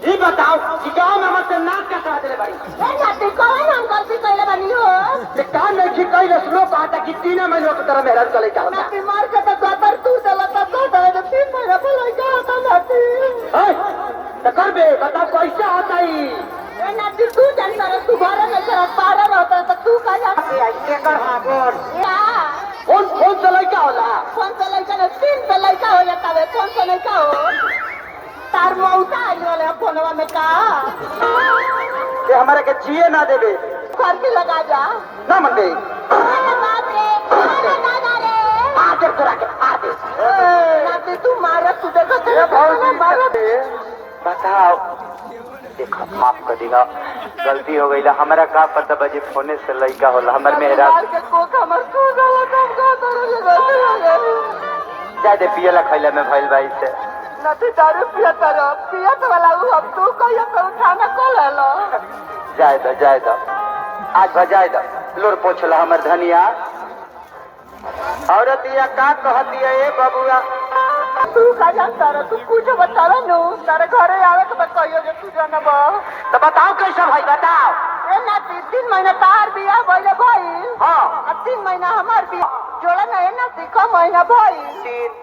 ये बताओ कि गांव में हमसे नाक का करा देले भाई ए नाती कौन हम गलती कइले बानी हो ये काम नहीं कि कई लोग कहता कि 3 महीनों की तरह मेहनत करे का नाती मार के तो गबर तू देला तब तो दे 3 महीना पहले क्या होता नाती तो कर बे बताओ कैसे होता ही ए नाती तू जानता रे तू घरे में तेरा पारा रहता तो तू का जाती है के कर हागोर या फोन से लइका होला कौन सा लड़का ने 3 पे लड़का हो जाता है कौन सा लड़का हो तार मौसा आई वाले फोनवा में का ये हमारे के जिए ना देबे घर के लगा जा ना मन गई अरे बाप रे अरे दादा रे आगे करा के आगे नाती तू मारा तू देखो ये भौजी मारा बताओ देखो माफ कर देगा गलती हो गई हमारा का पता बजे फोने से लइका होला हमर मेहरा मार के कोक हमर तू गला तब का करोगे गलती हो गई जादे पियला खइला में भइल भाई से नाती दारू पियत वाला उ अब तू कहियो तो उठाना को ले लो जाए दो आज बजाए दो लोर पोछला हमर धनिया औरत या का कहती है ए बबुआ तू का जानता रे तू कुछ बता रे नु तारे घरे आवे के तो कहियो जे तू जानबो तो बताओ कैसे भाई बताओ ए नाती 3 महीना तार बिया भइले भइल हाँ अब 3 महीना हमार बिया जोड़ा ना ए नाती का महीना भइल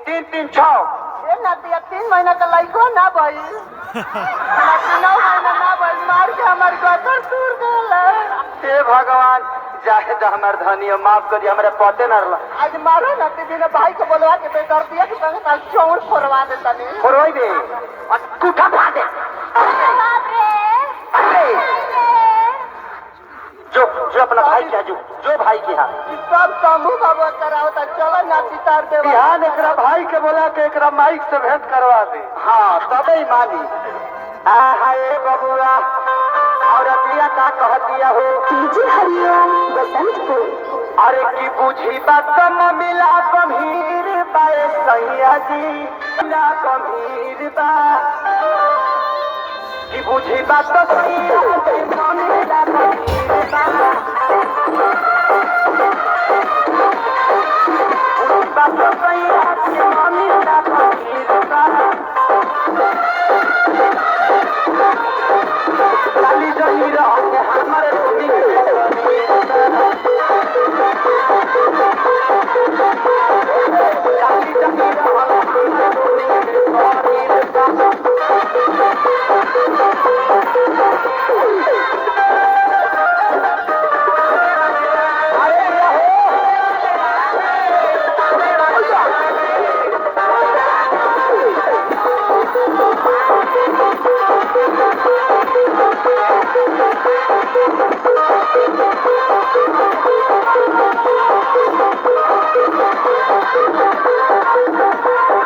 3 6 ए नाती अब 3 महीना का लइको ना भइल नाती 9 महीना ना भइल मार के हमार गटर टूट गेल हे भगवान जाहे तो हमार धनिया माफ कर दिया हमारे पते न रहला आज मारो नाती बिना भाई को बोलवा के बेदर दिया के संग काल चौड़ फोड़वा दे तनी फोड़वाई दे और टूटा फा दे बाप रे जो अपना भाई क्या जो भाई की हाँ सब समूह बाबा कराओ तो चलो नाती तार दे बिहान एकरा भाई के बोला के एकरा माइक से भेंट करवा दे हाँ तबे ही मानी हाय बबुआ औरतिया का कहतिया हो जी हरिओम बसंतपुर अरे की बुझी बात मिला गंभीर बाए सैया जी ना गंभीर बा की बुझी बात सैया जी मिला गंभीर